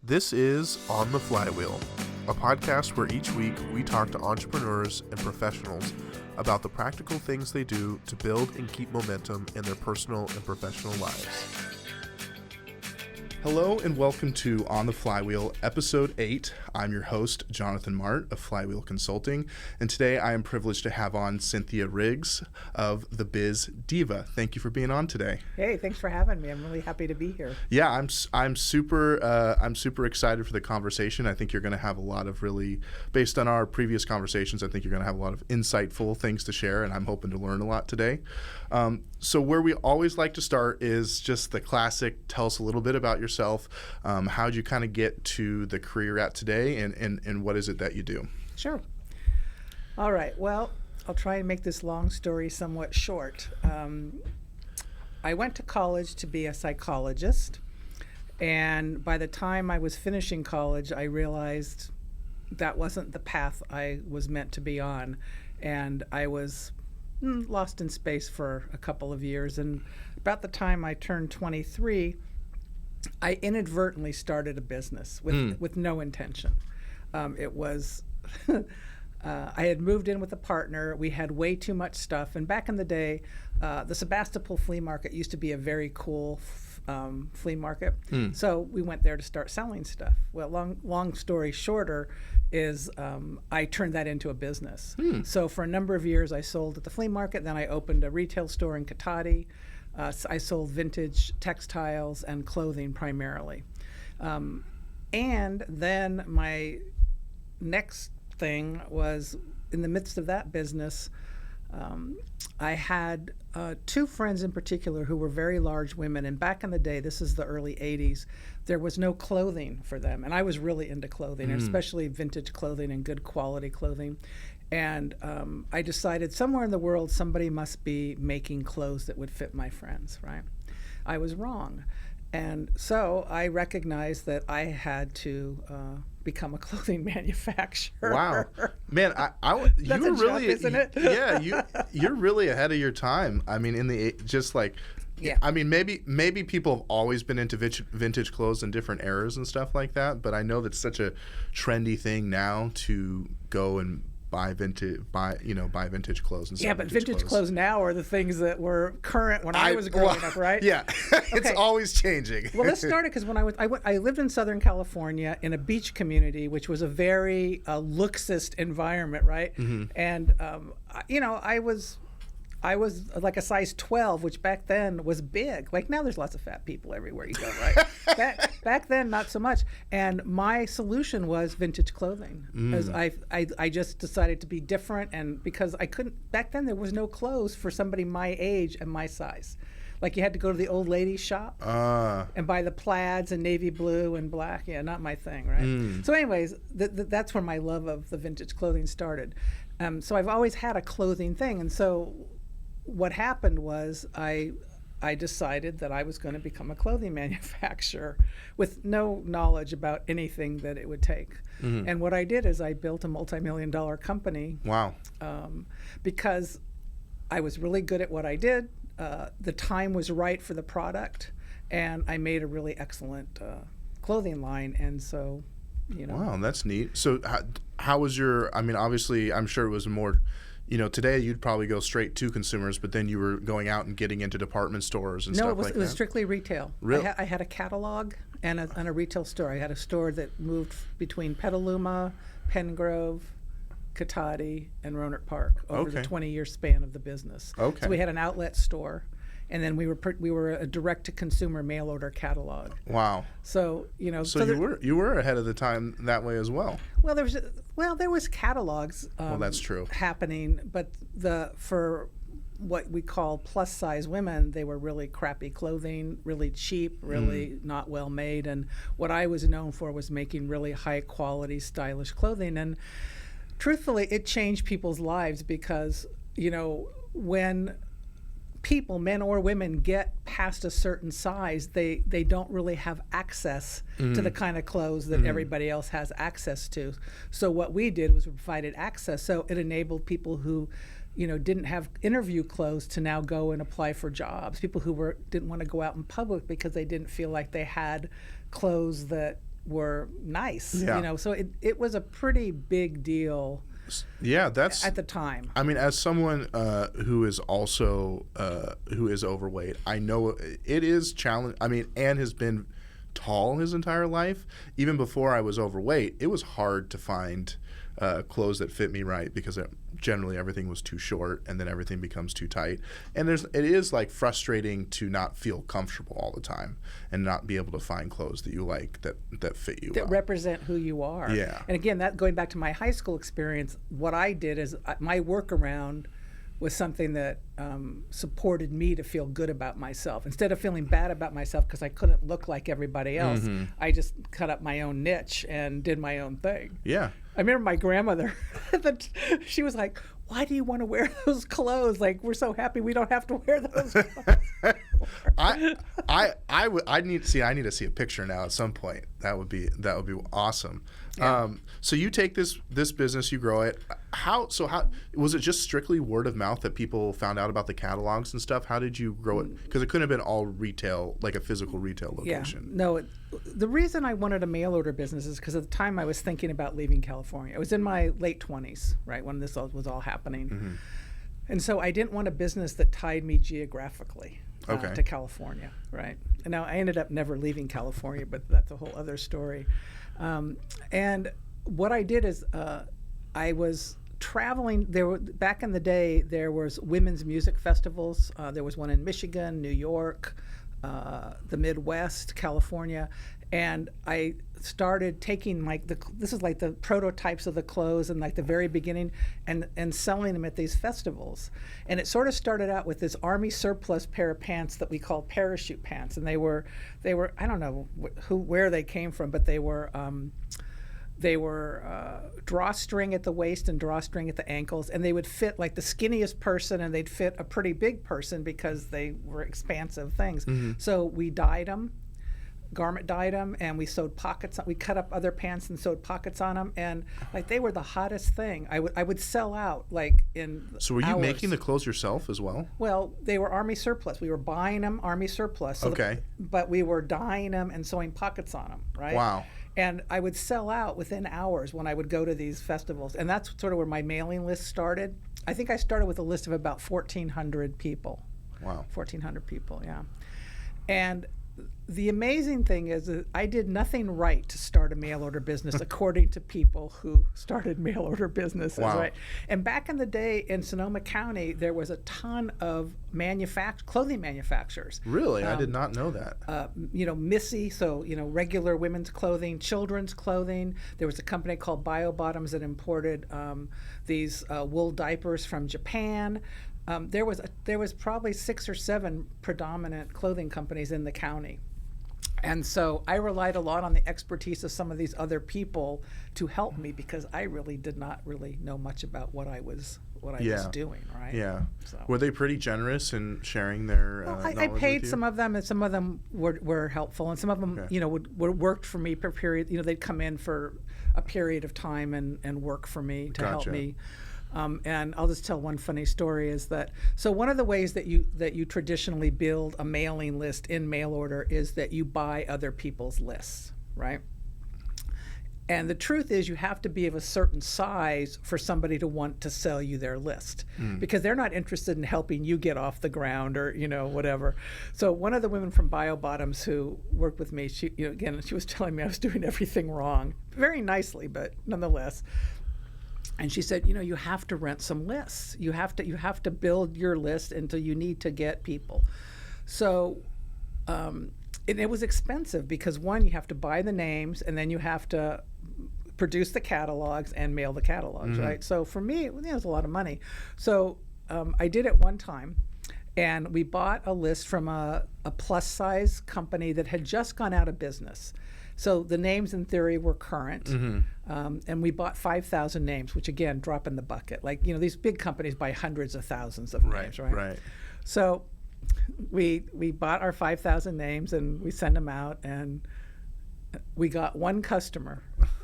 This is On the Flywheel, a podcast where each week we talk to entrepreneurs and professionals about the practical things they do to build and keep momentum in their personal and professional lives. Hello and welcome to On the Flywheel, Episode 8. I'm your host, Jonathan Mart of Flywheel Consulting, and today I am privileged to have on Cynthia Riggs of the Biz Diva. Thank you for being on today. Hey, thanks for having me. I'm really happy to be here. Yeah, I'm super excited for the conversation. I think you're going to have a lot of really, based on our previous conversations, I think you're going to have a lot of insightful things to share, and I'm hoping to learn a lot today. So where we always like to start is just the classic, tell us a little bit about yourself. How'd you kind of get to the career you're at today, and what is it that you do? Sure. All right. Well, I'll try and make this long story somewhat short. I went to college to be a psychologist, and by the time I was finishing college, I realized that wasn't the path I was meant to be on, and I was lost in space for a couple of years. And about the time I turned 23, I inadvertently started a business with no intention. It was, I had moved in with a partner. We had way too much stuff. And back in the day, the Sebastopol flea market used to be a very cool flea market. So we went there to start selling stuff. Well, long story shorter is I turned that into a business. So for a number of years, I sold at the flea market. Then I opened a retail store in Katati. I sold vintage textiles and clothing primarily. And then my next thing was, in the midst of that business, I had two friends in particular who were very large women. And back in the day, this is the early 80s, there was no clothing for them. And I was really into clothing, and especially vintage clothing and good quality clothing. And I decided somewhere in the world somebody must be making clothes that would fit my friends, right? I was wrong. And so I recognized that I had to become a clothing manufacturer. Wow, man, you were really, isn't it? Yeah, you're really ahead of your time. I mean, Yeah. I mean, maybe people have always been into vintage clothes in different eras and stuff like that, but I know that's such a trendy thing now to go and buy vintage clothes and stuff. Yeah, but vintage clothes now are the things that were current when I was growing up, right? Yeah, it's always changing. Well, let's start it because when I lived in Southern California in a beach community, which was a very luxist environment, right? And I was like a size 12, which back then was big. Like now there's lots of fat people everywhere you go, right? Back then, not so much. And my solution was vintage clothing. Because I just decided to be different, and because I couldn't, back then there was no clothes for somebody my age and my size. Like you had to go to the old ladies shop and buy the plaids and navy blue and black. Yeah, not my thing, right? So anyways, that's where my love of the vintage clothing started. So I've always had a clothing thing. And so what happened was I decided that I was going to become a clothing manufacturer with no knowledge about anything that it would take. And what I did is I built a multi-million-dollar company. Wow. Because I was really good at what I did. The time was right for the product, and I made a really excellent clothing line. And so, Wow, that's neat. So how was I mean, obviously, I'm sure it was more, today you'd probably go straight to consumers, but then you were going out and getting into department stores and stuff like that. No, it was strictly retail. Really? I had a catalog and a retail store. I had a store that moved between Petaluma, Pengrove, Katati, and Rohnert Park over the 20-year span of the business. Okay. So we had an outlet store, and then we were a direct-to-consumer mail-order catalog. Wow. So So you were ahead of the time that way as well. Well, there was catalogs. That's true. Happening, but for what we call plus-size women, they were really crappy clothing, really cheap, really not well made. And what I was known for was making really high-quality, stylish clothing. And truthfully, it changed people's lives because when people, men or women, get past a certain size, they don't really have access to the kind of clothes that everybody else has access to. So what we did was we provided access. So it enabled people who didn't have interview clothes to now go and apply for jobs. People who didn't want to go out in public because they didn't feel like they had clothes that were nice. Yeah. So it was a pretty big deal. Yeah, that's at the time. I mean, as someone who is also who is overweight, I know it is challenge. I mean, Anne has been tall his entire life. Even before I was overweight, it was hard to find clothes that fit me right because generally everything was too short, and then everything becomes too tight. And it is like frustrating to not feel comfortable all the time and not be able to find clothes that you like that fit you that well. represent who you are. Yeah. And again, that going back to my high school experience, what I did is my workaround was something that supported me to feel good about myself. Instead of feeling bad about myself because I couldn't look like everybody else, I just cut up my own niche and did my own thing. Yeah. I remember my grandmother, she was like, why do you want to wear those clothes? Like, we're so happy we don't have to wear those clothes. I need to see a picture now at some point. That would be awesome. Yeah. So you take this business, you grow it. How was it? Just strictly word of mouth that people found out about the catalogs and stuff? How did you grow it? Because it couldn't have been all retail, like a physical retail location. Yeah. No, the reason I wanted a mail order business is because at the time I was thinking about leaving California. I was in my late 20s, right, when this was all happening. Mm-hmm. And so I didn't want a business that tied me geographically Okay. to California, right? And now I ended up never leaving California, but that's a whole other story. And what I did is I was traveling. Back in the day, there was women's music festivals. There was one in Michigan, New York, the Midwest, California, and I started taking this is like the prototypes of the clothes and like the very beginning and selling them at these festivals. And it sort of started out with this army surplus pair of pants that we called parachute pants, and they were I don't know where they came from, but they were drawstring at the waist and drawstring at the ankles, and they would fit like the skinniest person, and they'd fit a pretty big person because they were expansive things. Mm-hmm. So we dyed them, garment dyed them, and we sewed pockets. We cut up other pants and sewed pockets on them, and like they were the hottest thing. I would sell out like in So were you hours. making the clothes yourself as well? Well, they were army surplus. We were buying them army surplus. So Okay. but we were dyeing them and sewing pockets on them, right? Wow. And I would sell out within hours when I would go to these festivals. And that's sort of where my mailing list started. I think I started with a list of about 1,400 people. Wow. 1,400 people, yeah. And the amazing thing is that I did nothing right to start a mail order business according to people who started mail order businesses, Wow. right? And back in the day in Sonoma County, there was a ton of clothing manufacturers. Really? I did not know that. Missy, so, regular women's clothing, children's clothing. There was a company called Bio Bottoms that imported these wool diapers from Japan. There was probably 6 or 7 predominant clothing companies in the county. And so I relied a lot on the expertise of some of these other people to help me because I really did not really know much about what I was doing, right? Yeah. So. Were they pretty generous in sharing their Well, I knowledge paid with you? some of them, and some of them were helpful, and some of them, Okay. worked for me per period. They'd come in for a period of time and work for me to help Gotcha. me. And I'll just tell one funny story is that, so one of the ways that you traditionally build a mailing list in mail order is that you buy other people's lists, right? And the truth is you have to be of a certain size for somebody to want to sell you their list because they're not interested in helping you get off the ground or, whatever. So one of the women from Bio Bottoms who worked with me, she was telling me I was doing everything wrong, very nicely, but nonetheless. And she said, you have to rent some lists. You have to build your list until you need to get people. So it was expensive because one, you have to buy the names, and then you have to produce the catalogs and mail the catalogs, right? So for me, it was a lot of money. So I did it one time, and we bought a list from a plus size company that had just gone out of business. So the names in theory were current, and we bought 5,000 names, which again, drop in the bucket. Like, these big companies buy hundreds of thousands of names, right? Right. So we bought our 5,000 names and we sent them out, and we got one customer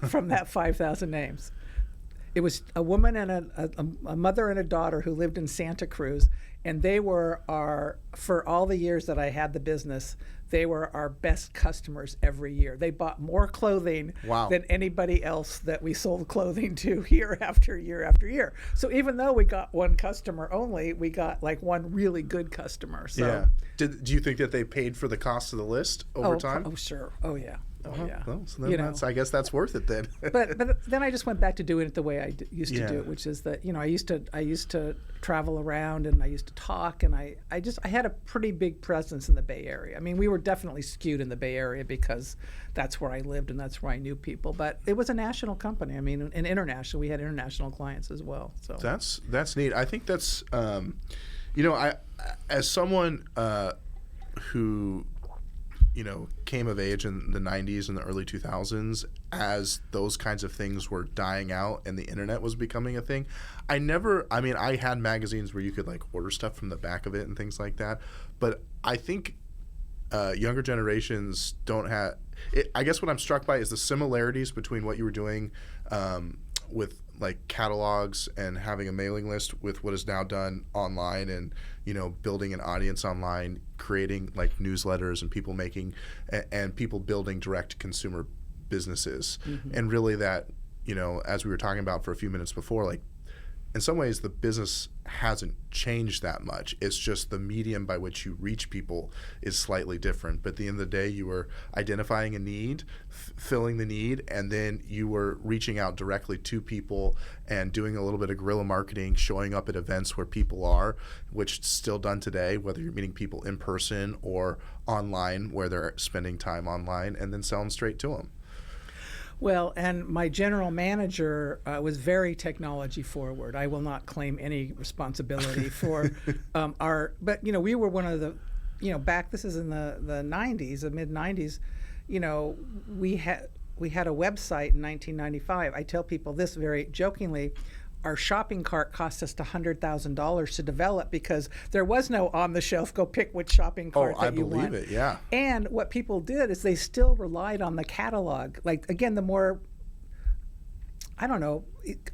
from that 5,000 names. It was a woman and a mother and a daughter who lived in Santa Cruz, and they were for all the years that I had the business, they were our best customers every year. They bought more clothing than anybody else that we sold clothing to year after year after year. So even though we got one customer only, we got like one really good customer. So, yeah. Do you think that they paid for the cost of the list over time? Oh, sure. Oh, yeah. Oh, yeah. Well, so then I guess that's worth it then. but then I just went back to doing it the way I used to do it, which is that, I used to travel around and I used to talk, and I had a pretty big presence in the Bay Area. I mean, we were definitely skewed in the Bay Area because that's where I lived and that's where I knew people. But it was a national company. I mean, and international. We had international clients as well. So that's neat. I think that's I as someone who came of age in the 90s and the early 2000s as those kinds of things were dying out and the internet was becoming a thing. I had magazines where you could like order stuff from the back of it and things like that. But I think younger generations don't have it. I guess what I'm struck by is the similarities between what you were doing with like catalogs and having a mailing list with what is now done online, and building an audience online, creating like newsletters and people making and people building direct consumer businesses. And really that as we were talking about for a few minutes before, like in some ways the business hasn't changed that much. It's just the medium by which you reach people is slightly different. But at the end of the day, you were identifying a need, filling the need, and then you were reaching out directly to people and doing a little bit of guerrilla marketing, showing up at events where people are, which is still done today, whether you're meeting people in person or online where they're spending time online, and then selling straight to them. Well, and my general manager was very technology forward. I will not claim any responsibility for but we were one of the, this is in the 90s, the mid 90s, we had a website in 1995. I tell people this very jokingly. Our shopping cart cost us $100,000 to develop because there was no on-the-shelf, go pick which shopping cart that you want. I believe it, yeah. And what people did is they still relied on the catalog. Like, again, the more, I don't know,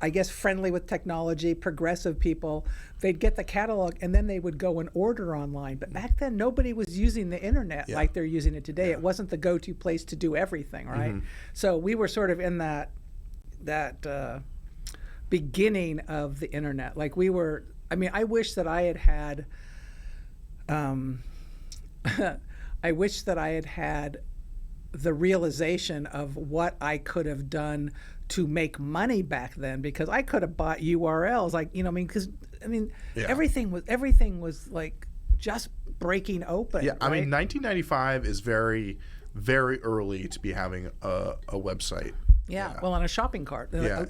I guess friendly with technology, progressive people, they'd get the catalog and then they would go and order online. But back then, nobody was using the internet like they're using it today. It wasn't the go-to place to do everything, right? So we were sort of in that beginning of the internet. Like we were, I wish that I had I wish that I had had the realization of what I could have done to make money back then, because I could have bought URLs, like, everything was like just breaking open. Yeah, right? 1995 is very, very early to be having a website. Yeah, well, on a shopping cart, a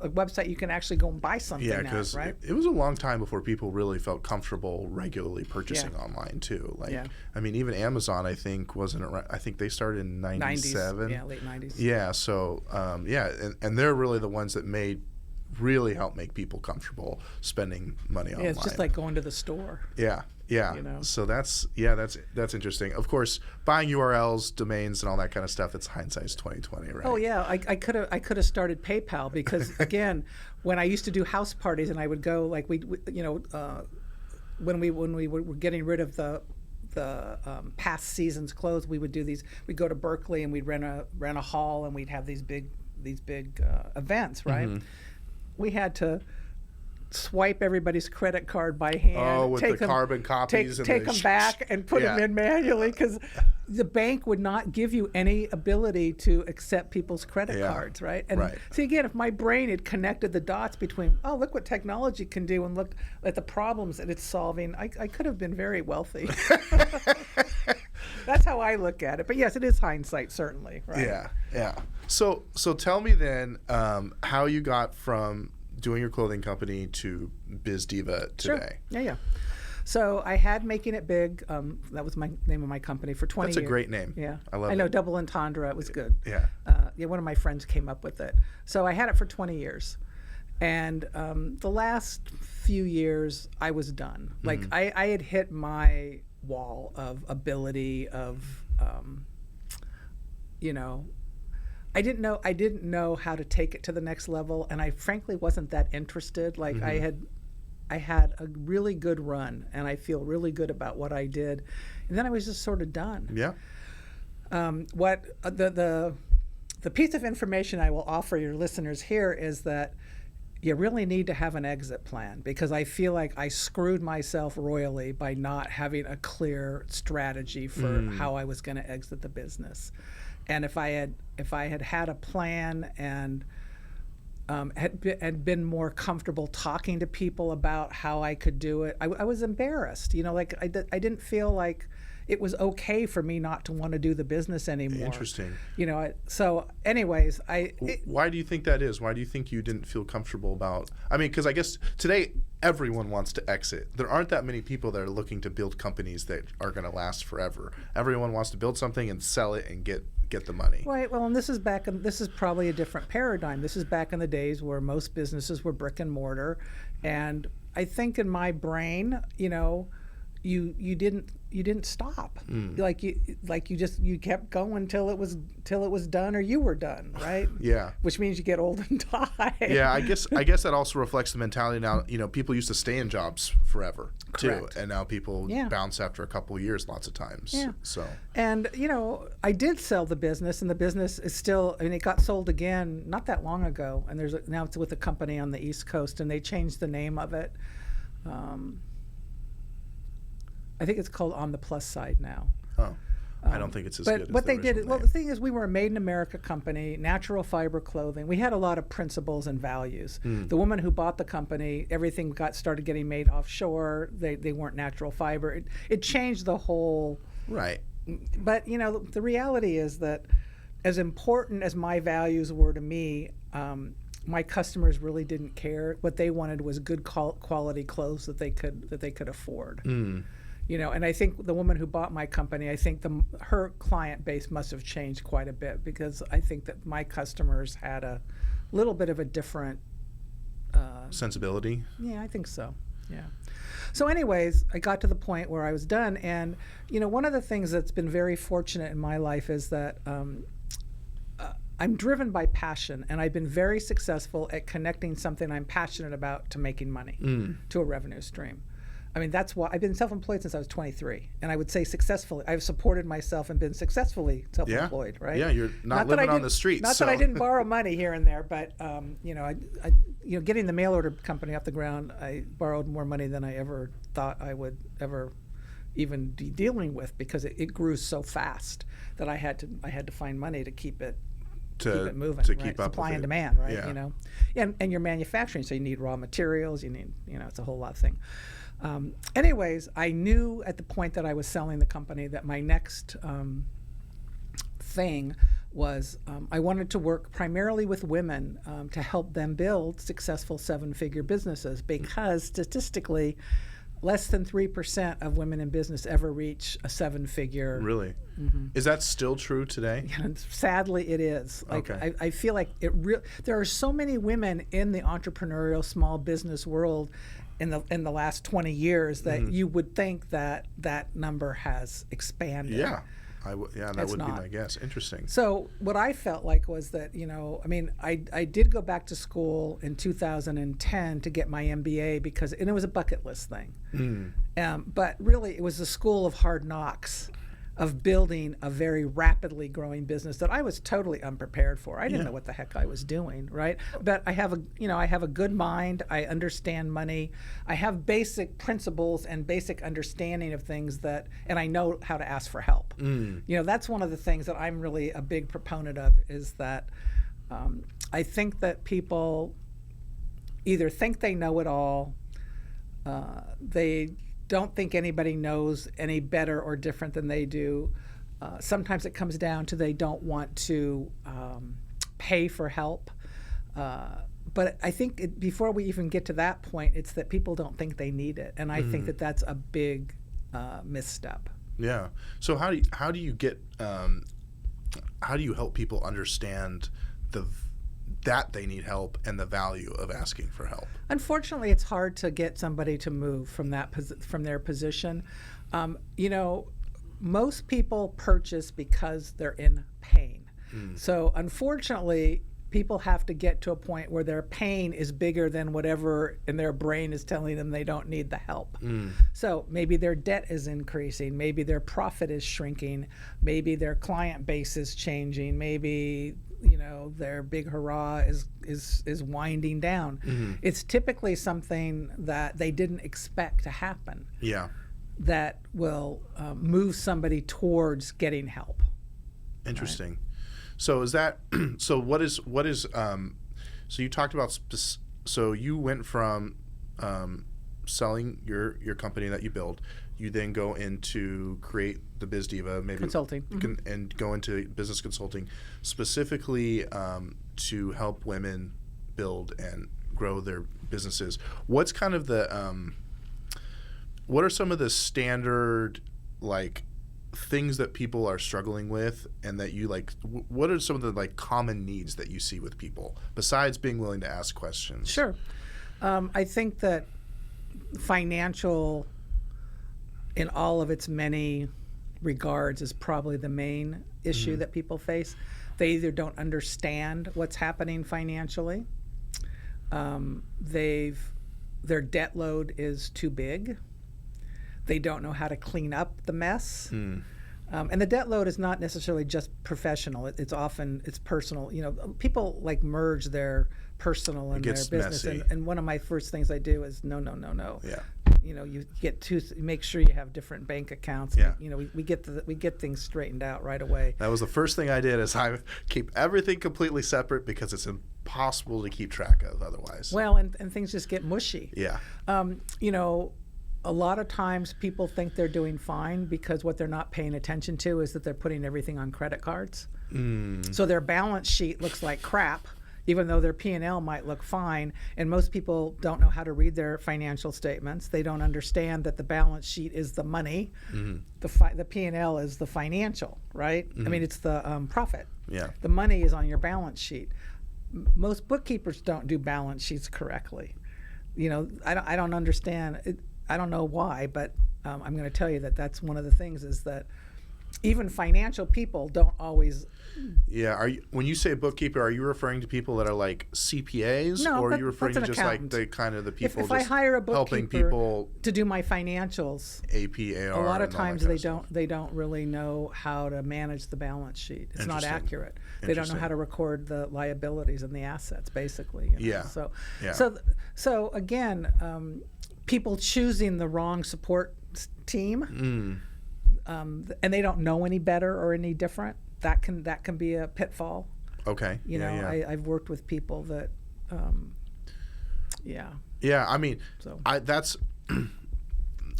website you can actually go and buy something. Yeah, because it was a long time before people really felt comfortable regularly purchasing online too. Like, even Amazon, I think wasn't around. I think they started in '97. 90s, late '90s. Yeah, so and they're really the ones that really help make people comfortable spending money online. Yeah, it's just like going to the store. Yeah. Yeah. So that's interesting. Of course, buying URLs, domains, and all that kind of stuff. It's hindsight's 2020, right? Oh yeah, I could have started PayPal because again, when I used to do house parties and I would go like when we were getting rid of the past season's clothes, we would do these. We'd go to Berkeley and we'd rent a hall and we'd have these big events, right? We had to swipe everybody's credit card by hand. Oh, with the carbon copies. Take them back and put them in manually because the bank would not give you any ability to accept people's credit cards, right? And see, again, if my brain had connected the dots between, look what technology can do and look at the problems that it's solving, I could have been very wealthy. That's how I look at it. But yes, it is hindsight, certainly, right? Yeah. So tell me then how you got from doing your clothing company to Biz Diva today. Sure. Yeah. So I had Making It Big. That was my name of my company for 20 years. That's a great name. Yeah. I love it. I know, double entendre. It was good. Yeah. One of my friends came up with it. So I had it for 20 years. And the last few years, I was done. Like, I had hit my wall of ability, of, I didn't know how to take it to the next level, and I frankly wasn't that interested. Like I had a really good run, and I feel really good about what I did, and then I was just sort of done. Yeah. What the piece of information I will offer your listeners here is that you really need to have an exit plan, because I feel like I screwed myself royally by not having a clear strategy for how I was going to exit the business. And if I had a plan and had been more comfortable talking to people about how I could do it, I was embarrassed. Like I didn't feel like it was okay for me not to want to do the business anymore. Interesting. So anyways, why do you think that is? Why do you think you didn't feel comfortable about, because I guess today everyone wants to exit. There aren't that many people that are looking to build companies that are going to last forever. Everyone wants to build something and sell it and get the money. Right. Well, and this is probably a different paradigm. This is back in the days where most businesses were brick and mortar, and I think in my brain, you didn't stop. You kept going till it was done, or you were done, right? Yeah. Which means you get old and die. Yeah, I guess that also reflects the mentality now. People used to stay in jobs forever too, Correct. and now people bounce after a couple of years lots of times. Yeah. So. And I did sell the business, and the business is still. It got sold again not that long ago, and now it's with a company on the East Coast, and they changed the name of it. I think it's called On the Plus Side now. Oh, I don't think it's as good as what the they did. original Well, name. the thing is, we were a made-in-America company, natural fiber clothing. We had a lot of principles and values. The woman who bought the company, everything started getting made offshore. They weren't natural fiber. It changed the whole. Right. But the reality is that, as important as my values were to me, my customers really didn't care. What they wanted was good quality clothes that they could afford. And I think the woman who bought my company, I think her client base must have changed quite a bit, because I think that my customers had a little bit of a different sensibility. Yeah, I think so. Yeah. So anyways, I got to the point where I was done, and one of the things that's been very fortunate in my life is that I'm driven by passion, and I've been very successful at connecting something I'm passionate about to making money, to a revenue stream. That's why I've been self-employed since I was 23, and I would say successfully. I've supported myself and been successfully self-employed, right? Yeah, you're not living on the streets. Not that I didn't borrow money here and there, but getting the mail order company off the ground, I borrowed more money than I ever thought I would ever even be dealing with, because it grew so fast that I had to find money to keep it moving, to right? keep up Supply with and it. demand, right? Yeah. And you're manufacturing, so you need raw materials. You need, it's a whole lot of thing. Anyways, I knew at the point that I was selling the company that my next thing was I wanted to work primarily with women to help them build successful 7-figure businesses, because statistically, less than 3% of women in business ever reach a 7-figure. Really? Is that still true today? Yeah, sadly, it is. Okay. I feel like there are so many women in the entrepreneurial small business world in the last 20 years that you would think that number has expanded. Yeah. That would be my guess. Interesting. So what I felt like was that, I did go back to school in 2010 to get my MBA, and it was a bucket list thing. But really, it was a school of hard knocks, of building a very rapidly growing business that I was totally unprepared for. I didn't know what the heck I was doing, right? But I have a good mind. I understand money. I have basic principles and basic understanding of things and I know how to ask for help. That's one of the things that I'm really a big proponent of, is that I think that people either think they know it all, they don't think anybody knows any better or different than they do. Sometimes it comes down to they don't want to pay for help. But I think before we even get to that point, it's that people don't think they need it. And I think that that's a big misstep. Yeah. So how do you help people understand that they need help and the value of asking for help? Unfortunately, it's hard to get somebody to move from their position. Most people purchase because they're in pain. So unfortunately, people have to get to a point where their pain is bigger than whatever in their brain is telling them they don't need the help. So maybe their debt is increasing, maybe their profit is shrinking, maybe their client base is changing, maybe their big hurrah is winding down. It's typically something that they didn't expect to happen. Yeah. That will move somebody towards getting help. Interesting. Right. So is that so? What is so you talked about so you went from selling your company that you build. You then go into create the Biz Diva, maybe consulting, and go into business consulting, specifically to help women build and grow their businesses. What's kind of the what are some of the standard things that people are struggling with, and that you what are some of the common needs that you see with people besides being willing to ask questions? Sure. I think that financial, in all of its many regards, is probably the main issue that people face. They either don't understand what's happening financially, their debt load is too big, they don't know how to clean up the mess. And the debt load is not necessarily just professional. It's often personal. People merge their personal and their business. And one of my first things I do is no. Yeah. You get make sure you have different bank accounts. Yeah. We get things straightened out right away. That was the first thing I did, is I keep everything completely separate, because it's impossible to keep track of otherwise. Well, and things just get mushy. Yeah. A lot of times people think they're doing fine because what they're not paying attention to is that they're putting everything on credit cards. So their balance sheet looks like crap, even though their P&L might look fine. And most people don't know how to read their financial statements. They don't understand that the balance sheet is the money. The P&L is the financial, right? I mean, it's the profit. Yeah. The money is on your balance sheet. Most bookkeepers don't do balance sheets correctly. I don't understand it. I don't know why, but I'm going to tell you that that's one of the things, is that even financial people don't always. Yeah. When you say bookkeeper, are you referring to people that are CPAs? No, or are you referring to just accountant. the people if I hire a helping bookkeeper people to do my financials, AP, AR, a lot of times they don't really know how to manage the balance sheet. It's not accurate. They don't know how to record the liabilities and the assets, basically. Yeah. So again, people choosing the wrong support team, and they don't know any better or any different. That can be a pitfall. Okay. I've worked with people that, Yeah, I mean,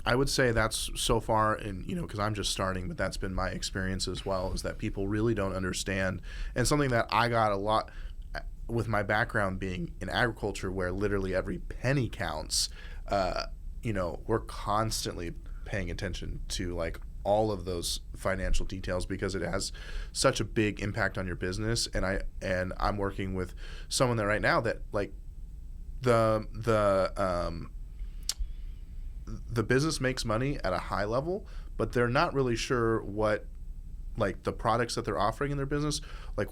I would say that's so far, and because I'm just starting, but that's been my experience as well, is that people really don't understand, and something that I got a lot with my background being in agriculture, where literally every penny counts. We're constantly paying attention to all of those financial details, because it has such a big impact on your business. And I'm working with someone there right now that the business makes money at a high level, but they're not really sure what the products that they're offering in their business,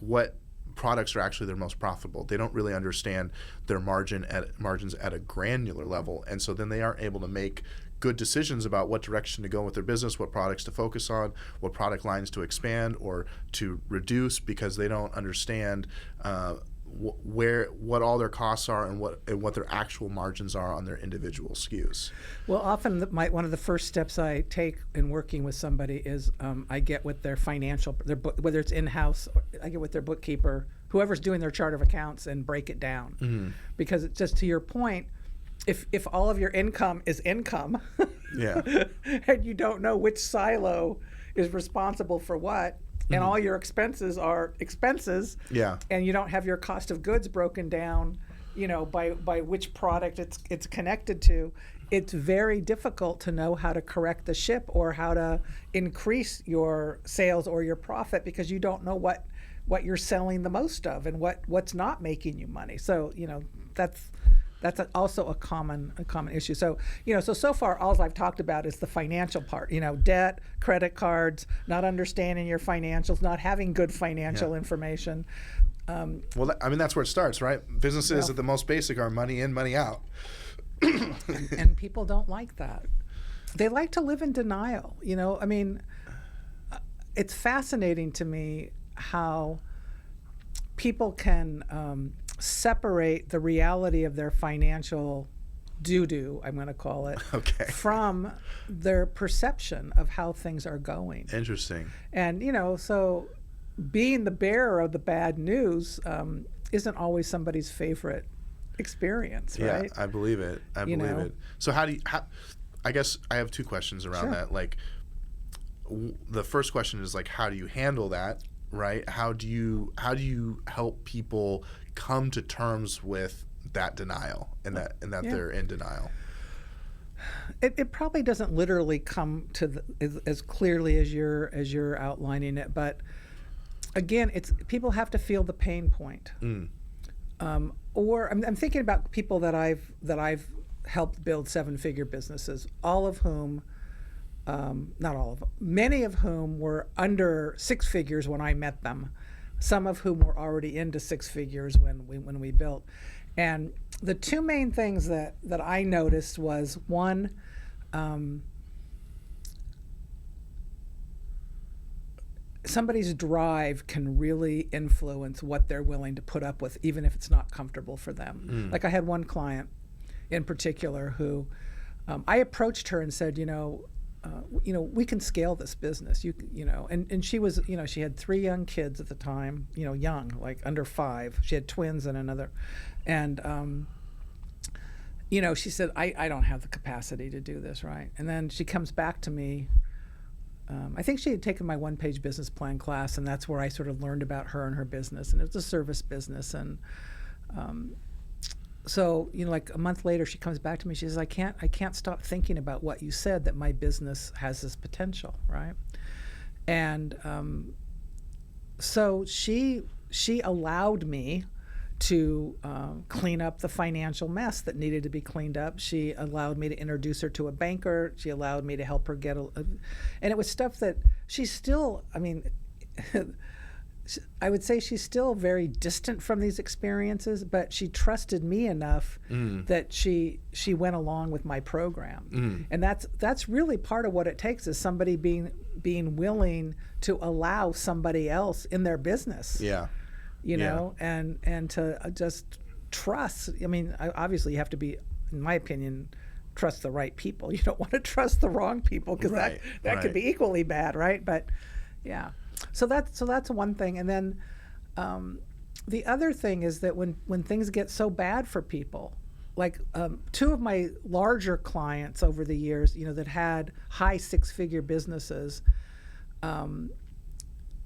what products are actually their most profitable. They don't really understand their margins at a granular level, and so then they aren't able to make good decisions about what direction to go with their business, what products to focus on, what product lines to expand or to reduce, because they don't understand what all their costs are and what their actual margins are on their individual SKUs. Well, often one of the first steps I take in working with somebody is I get with their financial, whether it's in-house, or I get with their bookkeeper, whoever's doing their chart of accounts, and break it down. Because it's just to your point, if all of your income is income, yeah, and you don't know which silo is responsible for what, and all your expenses are expenses, yeah, and you don't have your cost of goods broken down, by which product it's connected to, it's very difficult to know how to correct the ship or how to increase your sales or your profit, because you don't know what you're selling the most of and what's not making you money. So that's That's also a common issue. So, so far, all I've talked about is the financial part, debt, credit cards, not understanding your financials, not having good financial information. Well, I mean, that's where it starts, right? Businesses at the most basic are money in, money out. And people don't like that. They like to live in denial. I mean, it's fascinating to me how people can separate the reality of their financial doo-doo, I'm going to call it, from their perception of how things are going. Interesting. And, so being the bearer of the bad news isn't always somebody's favorite experience, right? Yeah, I believe it. I believe it. So I guess I have two questions around that. Like, the first question is, like, how do you handle that, right? How do you help people come to terms with that denial and that they're in denial? It probably doesn't literally come to as clearly as you're outlining it, but again, people have to feel the pain point. Or I'm thinking about people that I've helped build 7-figure businesses, all of whom, not all of them, many of whom were under 6 figures when I met them, some of whom were already into 6 figures when we built. And the two main things that I noticed was, one, somebody's drive can really influence what they're willing to put up with, even if it's not comfortable for them. Like, I had one client in particular who I approached her and said, we can scale this business. And she was, she had 3 young kids at the time, young, like under 5. She had twins and another. And, she said, I don't have the capacity to do this, right? And then she comes back to me. I think she had taken my 1-page business plan class, and that's where I sort of learned about her and her business. And it was a service business. And so, like a month later, she comes back to me. She says, I can't stop thinking about what you said, that my business has this potential, right? And so she allowed me to clean up the financial mess that needed to be cleaned up. She allowed me to introduce her to a banker. She allowed me to help her get and it was stuff that she's still, I would say she's still very distant from these experiences, but she trusted me enough that she went along with my program. And that's really part of what it takes, is somebody being willing to allow somebody else in their business. And to just trust. Obviously you have to be, in my opinion, trust the right people. You don't want to trust the wrong people, because that could be equally bad, right? But yeah. So that's one thing. And then the other thing is that when things get so bad for people, like 2 of my larger clients over the years, that had high 6-figure businesses,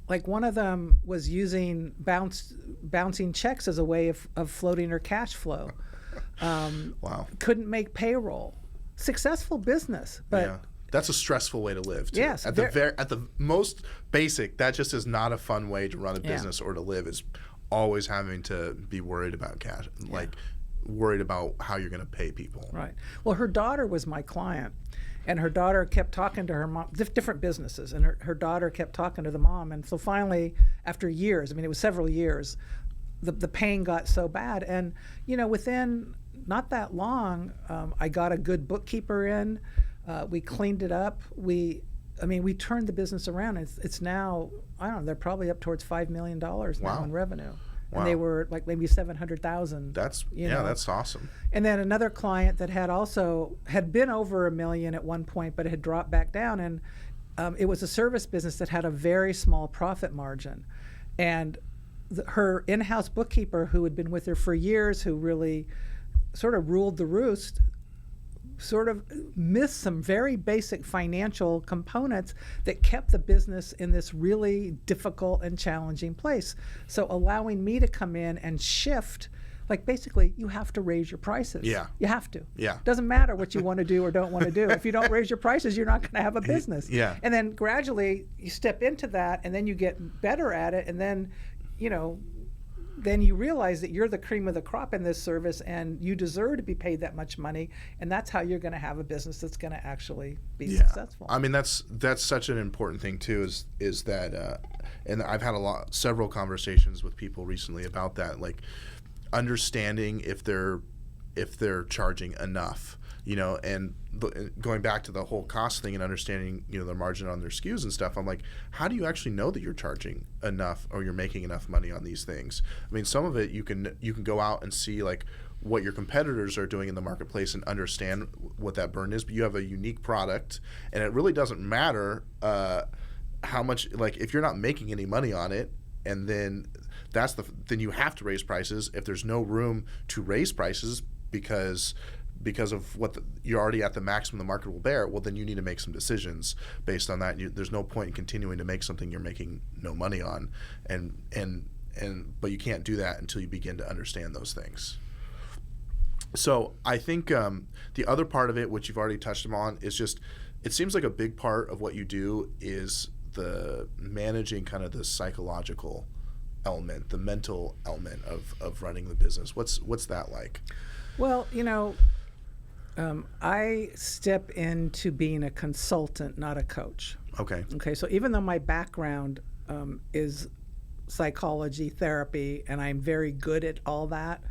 like one of them was using bouncing checks as a way of floating her cash flow. Wow. Couldn't make payroll. Successful business, but that's a stressful way to live, too. Yes. At the most basic, that just is not a fun way to run a business or to live, is always having to be worried about cash, like worried about how you're going to pay people. Right. Well, her daughter was my client, and her daughter kept talking to her mom, different businesses, and her daughter kept talking to the mom. And so finally, after years, it was several years, the pain got so bad. And, within not that long, I got a good bookkeeper in. We cleaned it up. We turned the business around. It's now, I don't know, they're probably up towards $5 million now in revenue. Wow. And they were like maybe 700,000. That's that's awesome. And then another client that had been over $1 million at one point, but it had dropped back down. And it was a service business that had a very small profit margin. And her in-house bookkeeper, who had been with her for years, who really sort of ruled the roost, sort of missed some very basic financial components that kept the business in this really difficult and challenging place. So allowing me to come in and shift, like basically you have to raise your prices. Yeah. You have to. Yeah. Doesn't matter what you want to do or don't want to do. If you don't raise your prices, you're not going to have a business. Yeah. And then gradually you step into that and then you get better at it, and then, then you realize that you're the cream of the crop in this service and you deserve to be paid that much money, and that's how you're going to have a business that's going to actually be successful. I mean, that's such an important thing too, is that and I've had several conversations with people recently about that, like understanding if they're charging enough, and going back to the whole cost thing and understanding, the margin on their SKUs and stuff. I'm like, how do you actually know that you're charging enough or you're making enough money on these things? I mean, some of it you can go out and see like what your competitors are doing in the marketplace and understand what that burn is, but you have a unique product, and it really doesn't matter how much, like if you're not making any money on it, and then then you have to raise prices. If there's no room to raise prices because of you're already at the maximum the market will bear, well, then you need to make some decisions based on that. There's no point in continuing to make something you're making no money on, but you can't do that until you begin to understand those things. So I think the other part of it, which you've already touched on, is just it seems like a big part of what you do is the managing kind of the psychological element, the mental element of running the business. What's that like? Well, I step into being a consultant, not a coach. Okay. So even though my background is psychology, therapy, and I'm very good at all that,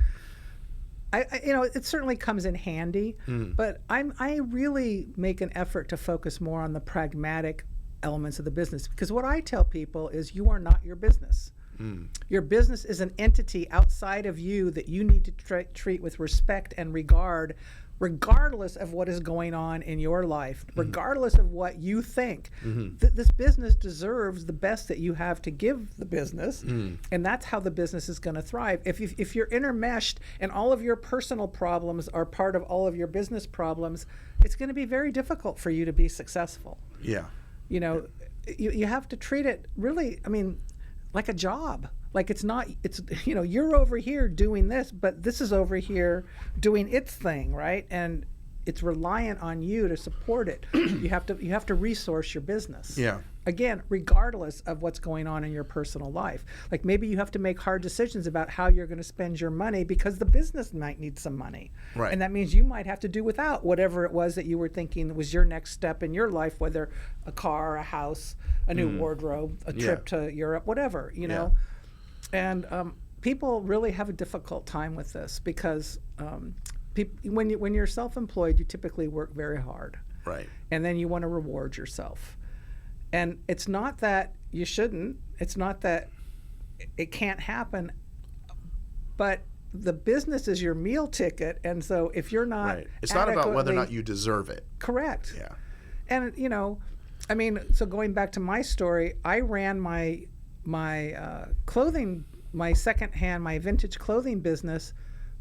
it certainly comes in handy, but I really make an effort to focus more on the pragmatic elements of the business, because what I tell people is you are not your business. Your business is an entity outside of you that you need to treat with respect and regard, regardless of what is going on in your life, regardless of what you think. This business deserves the best that you have to give the business, and that's how the business is going to thrive. If you're intermeshed and all of your personal problems are part of all of your business problems, it's going to be very difficult for you to be successful. Yeah. You have to treat it really, like a job. Like it's you're over here doing this, but this is over here doing its thing, right? And it's reliant on you to support it. You have to resource your business. Yeah. Again, regardless of what's going on in your personal life. Like maybe you have to make hard decisions about how you're going to spend your money because the business might need some money. Right. And that means you might have to do without whatever it was that you were thinking was your next step in your life, whether a car, a house, a new wardrobe, a trip to Europe, whatever, know. And people really have a difficult time with this because when you're self-employed, you typically work very hard. Right. And then you want to reward yourself. And it's not that you shouldn't. It's not that it can't happen. But the business is your meal ticket. And so if you're not it's not about whether or not you deserve it. Correct. Yeah. And, so going back to my story, I ran my clothing, my secondhand, my vintage clothing business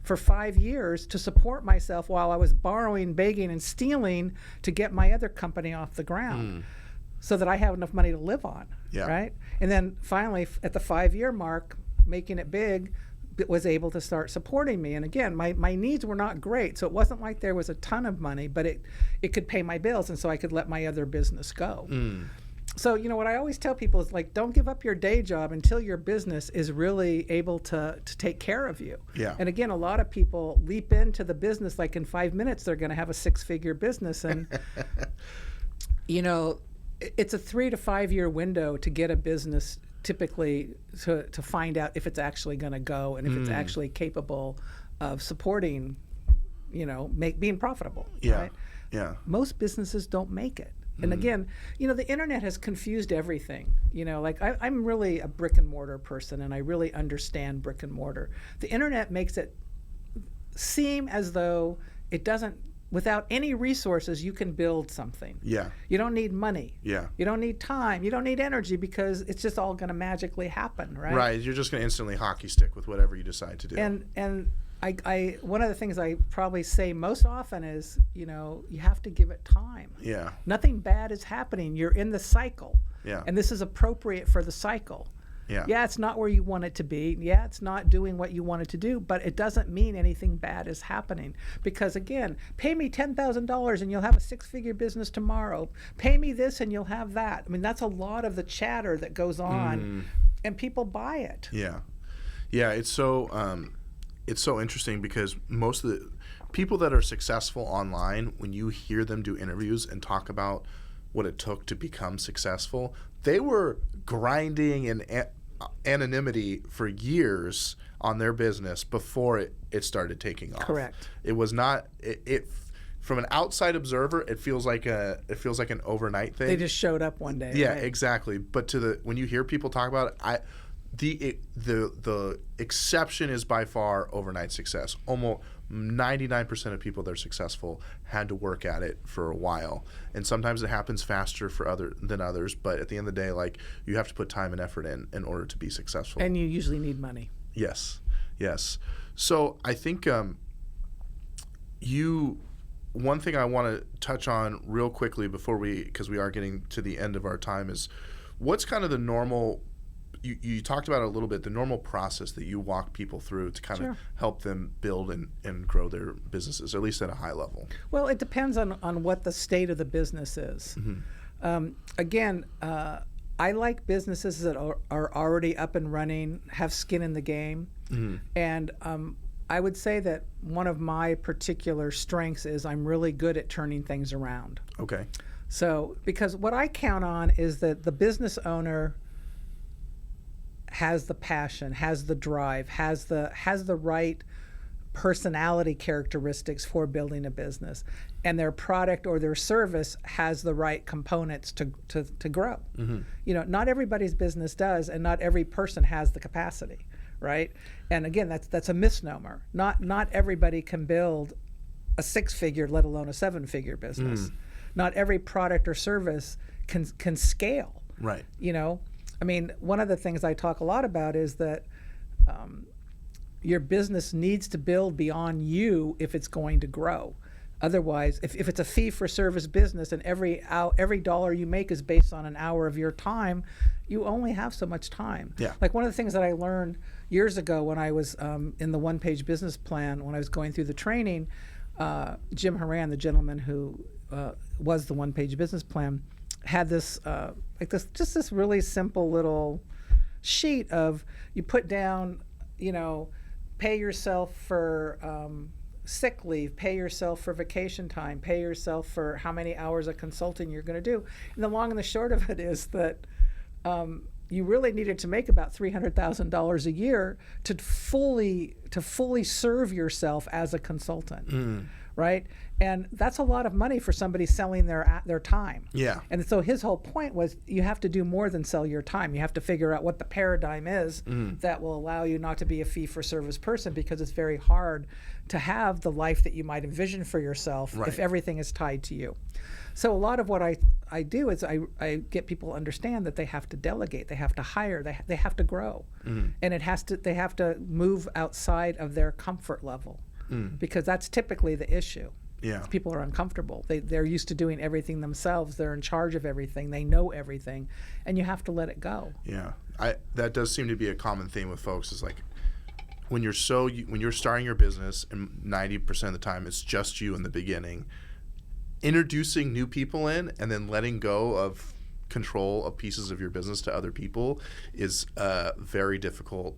for 5 years to support myself while I was borrowing, begging, and stealing to get my other company off the ground so that I have enough money to live on, right? And then finally, at the 5-year mark, making it big, was able to start supporting me. And again, my needs were not great, so it wasn't like there was a ton of money, but it could pay my bills, and so I could let my other business go. So, what I always tell people is like, don't give up your day job until your business is really able to take care of you. Yeah. And again, a lot of people leap into the business like in 5 minutes they're going to have a 6-figure business. And, it's a 3 to 5 year window to get a business typically to find out if it's actually going to go and if it's actually capable of supporting, being profitable. Yeah. Right? Yeah. Most businesses don't make it. And again, the internet has confused everything. I'm really a brick and mortar person, and I really understand brick and mortar. The internet makes it seem as though it doesn't, without any resources, you can build something. Yeah. You don't need money. Yeah. You don't need time. You don't need energy because it's just all going to magically happen, right? Right. You're just going to instantly hockey stick with whatever you decide to do. And I one of the things I probably say most often is, you have to give it time. Yeah. Nothing bad is happening. You're in the cycle. Yeah. And this is appropriate for the cycle. Yeah. Yeah, it's not where you want it to be. Yeah, it's not doing what you want it to do, but it doesn't mean anything bad is happening. Because again, pay me $10,000 and you'll have a 6-figure business tomorrow. Pay me this and you'll have that. That's a lot of the chatter that goes on, and people buy it. Yeah. Yeah, it's so interesting because most of the people that are successful online, when you hear them do interviews and talk about what it took to become successful, they were grinding in anonymity for years on their business before it started taking off. Correct. It was not it from an outside observer, it feels like an overnight thing. They just showed up one day. Yeah, right? exactly. But when you hear people talk about it, the exception is by far overnight success. Almost 99% of people that are successful had to work at it for a while, and sometimes it happens faster than others. But at the end of the day, like, you have to put time and effort in order to be successful. And you usually need money. Yes. So I think one thing I want to touch on real quickly because we are getting to the end of our time, is what's kind of the normal. You talked about it a little bit, the normal process that you walk people through to kind of help them build and grow their businesses, at least at a high level. Well, it depends on what the state of the business is. Again, I like businesses that are already up and running, have skin in the game. And I would say that one of my particular strengths is I'm really good at turning things around. Okay. So, because what I count on is that the business owner has the passion, has the drive, has the right personality characteristics for building a business, and their product or their service has the right components to grow. You know, not everybody's business does, and not every person has the capacity, right? And again, that's a misnomer. Not everybody can build a 6-figure, let alone a 7-figure business. Not every product or service can scale. Right. You know, I mean, one of the things I talk a lot about is that your business needs to build beyond you if it's going to grow. Otherwise, if it's a fee-for-service business and every dollar you make is based on an hour of your time, you only have so much time. Yeah. Like, one of the things that I learned years ago when I was in the one-page business plan, when I was going through the training, Jim Horan, the gentleman who was the one-page business plan, had this this really simple little sheet of, you put down, you know, pay yourself for sick leave, pay yourself for vacation time, pay yourself for how many hours of consulting you're going to do. And the long and the short of it is that you really needed to make about $300,000 a year to fully serve yourself as a consultant. Right? And that's a lot of money for somebody selling their time. Yeah. And so his whole point was, you have to do more than sell your time. You have to figure out what the paradigm is that will allow you not to be a fee-for-service person, because it's very hard to have the life that you might envision for yourself if everything is tied to you. So a lot of what I do is I get people to understand that they have to delegate, they have to hire, they have to grow. And they have to move outside of their comfort level. Because that's typically the issue. Yeah. People are uncomfortable. They're used to doing everything themselves. They're in charge of everything. They know everything, and you have to let it go. Yeah, that does seem to be a common theme with folks. Is like, when you're starting your business, and 90% of the time it's just you in the beginning, introducing new people in and then letting go of control of pieces of your business to other people is very difficult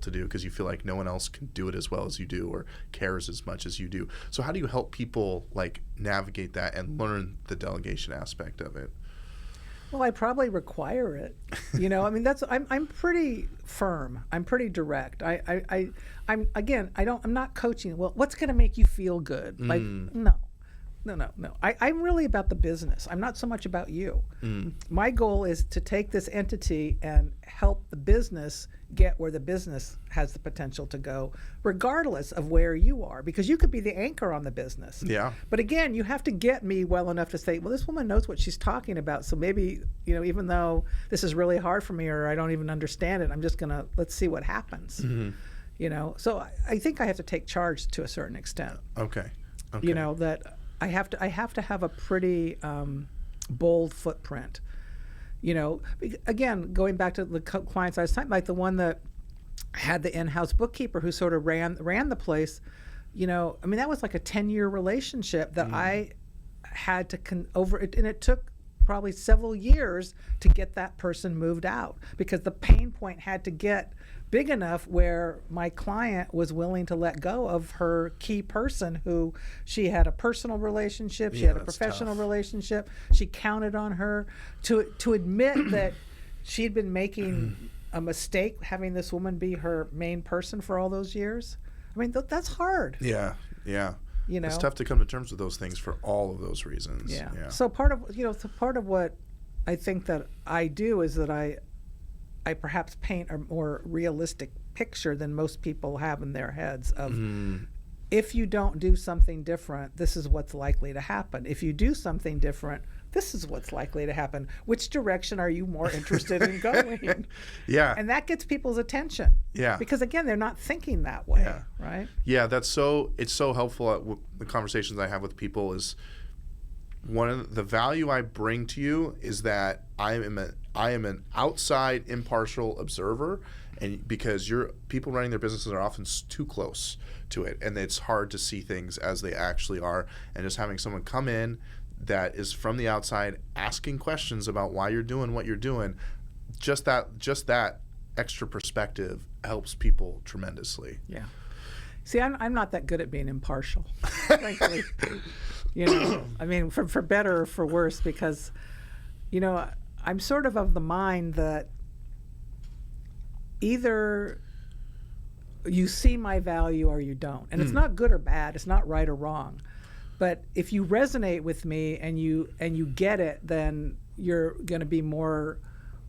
to do, because you feel like no one else can do it as well as you do or cares as much as you do. So how do you help people like navigate that and learn the delegation aspect of it? Well, I probably require it. You know, I mean, I'm pretty firm. I'm pretty direct. I'm not coaching. Well, what's going to make you feel good? Like, no. I'm really about the business. I'm not so much about you. My goal is to take this entity and help the business get where the business has the potential to go, regardless of where you are, because you could be the anchor on the business. Yeah. But again, you have to get me well enough to say, well, this woman knows what she's talking about. So maybe, you know, even though this is really hard for me or I don't even understand it, I'm just going to, let's see what happens. You know, so I think I have to take charge to a certain extent. Okay. You know, that I have to have a pretty bold footprint. You know, again, going back to the clients I was talking, like the one that had the in-house bookkeeper who sort of ran the place. You know, I mean, that was like a 10-year relationship that I had to and it took probably several years to get that person moved out, because the pain point had to get big enough where my client was willing to let go of her key person who she had a personal relationship, she had a professional relationship, she counted on her to admit that she'd been making a mistake having this woman be her main person for all those years. I mean, that's hard. Yeah. You know, it's tough to come to terms with those things for all of those reasons. Yeah. So part of what I think that I do is that I perhaps paint a more realistic picture than most people have in their heads of if you don't do something different, this is what's likely to happen. If you do something different, this is what's likely to happen. Which direction are you more interested in going? Yeah. And that gets people's attention. Yeah. Because again, they're not thinking that way, right? Yeah, it's so helpful. The conversations I have with people is one of the value I bring to you is that I am an outside impartial observer, and because people running their businesses are often too close to it, and it's hard to see things as they actually are, and just having someone come in that is from the outside asking questions about why you're doing what you're doing, just that extra perspective helps people tremendously. Yeah. See, I'm not that good at being impartial, frankly. You know, I mean, for better or for worse, because, you know, I'm sort of the mind that either you see my value or you don't. And it's not good or bad. It's not right or wrong. But if you resonate with me and you get it, then you're going to be more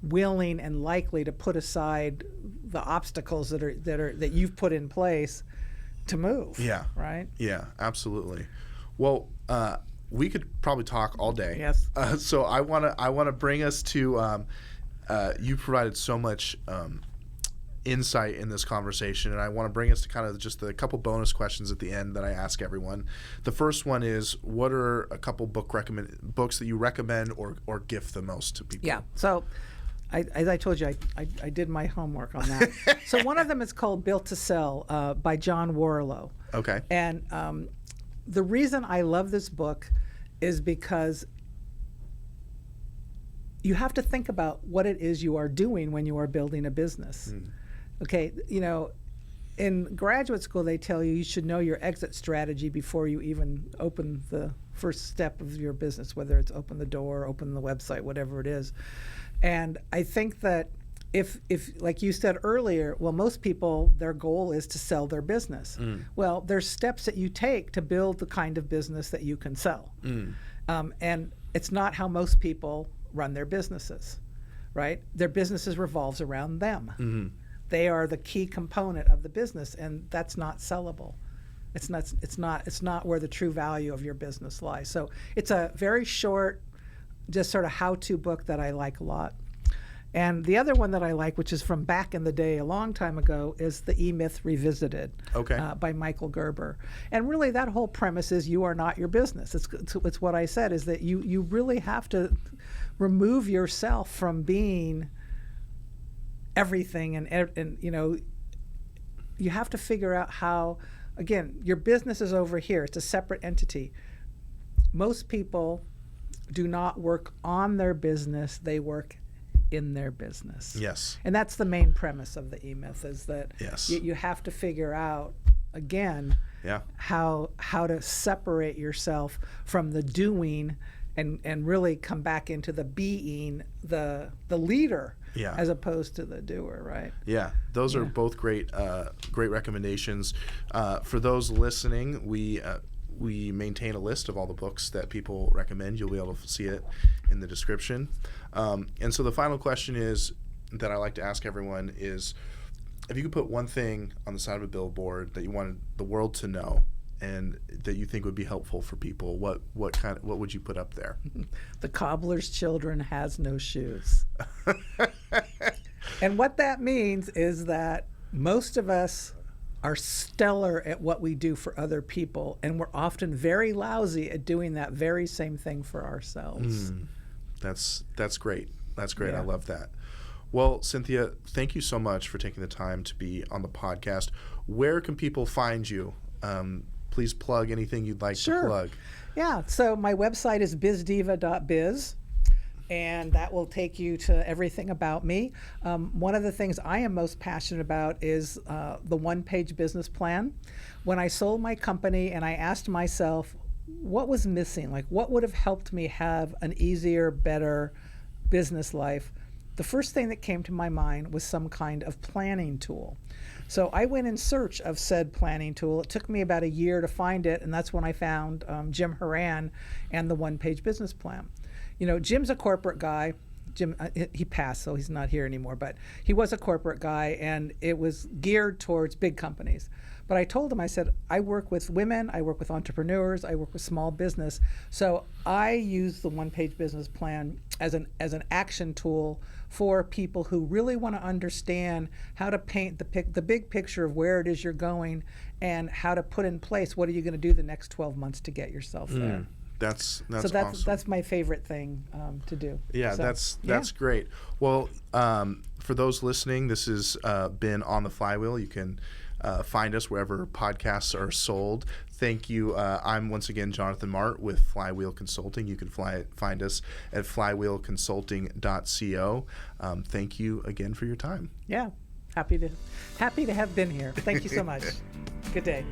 willing and likely to put aside the obstacles that you've put in place to move. Yeah. Right? Yeah, absolutely. Well, we could probably talk all day. Yes. So I want to bring us to you provided so much insight in this conversation, and I want to bring us to kind of just a couple bonus questions at the end that I ask everyone. The first one is, what are a couple books that you recommend or gift the most to people? Yeah. So as I told you, I did my homework on that. So one of them is called Built to Sell by John Warlow. Okay. And the reason I love this book is because you have to think about what it is you are doing when you are building a business. Okay, you know, in graduate school they tell you should know your exit strategy before you even open the first step of your business, whether it's open the door, open the website, whatever it is. And I think that if like you said earlier, well, most people, their goal is to sell their business. Well, there's steps that you take to build the kind of business that you can sell. And it's not how most people run their businesses, right? Their businesses revolves around them. They are the key component of the business, and that's not sellable. It's not where the true value of your business lies. So it's a very short, just sort of how-to book that I like a lot. And the other one that I like, which is from back in the day, a long time ago, is The E-Myth Revisited by Michael Gerber. And really that whole premise is you are not your business. It's what I said, is that you really have to remove yourself from being everything, and you know, you have to figure out how, again, your business is over here. It's a separate entity. Most people do not work on their business, they work in their business. Yes. And that's the main premise of the E-Myth, is that you have to figure out, again, how to separate yourself from the doing and really come back into the being, the leader, as opposed to the doer, right? Yeah, those are both great recommendations. For those listening, we maintain a list of all the books that people recommend. You'll be able to see it in the description. And so the final question is that I like to ask everyone is, if you could put one thing on the side of a billboard that you wanted the world to know and that you think would be helpful for people, what would you put up there? The cobbler's children has no shoes. And what that means is that most of us are stellar at what we do for other people, and we're often very lousy at doing that very same thing for ourselves. That's great. That's great. I love that. Well, Cynthia, thank you so much for taking the time to be on the podcast. Where can people find you? Please plug anything you'd like to plug. Yeah, so my website is bizdiva.biz. and that will take you to everything about me. One of the things I am most passionate about is the one-page business plan. When I sold my company and I asked myself, what was missing? Like, what would have helped me have an easier, better business life? The first thing that came to my mind was some kind of planning tool. So I went in search of said planning tool. It took me about a year to find it, and that's when I found Jim Horan and the one-page business plan. You know, Jim's a corporate guy. Jim, he passed, so he's not here anymore, but he was a corporate guy, and it was geared towards big companies. But I told him, I said, I work with women, I work with entrepreneurs, I work with small business. So I use the one-page business plan as an action tool for people who really want to understand how to paint the big picture of where it is you're going and how to put in place what are you going to do the next 12 months to get yourself there. That's so awesome. That's my favorite thing to do. Yeah, so, that's great. Well, for those listening, this has been On the Flywheel. You can find us wherever podcasts are sold. Thank you. I'm once again Jonathan Mart with Flywheel Consulting. You can find us at flywheelconsulting.co. Thank you again for your time. Yeah, happy to have been here. Thank you so much. Good day.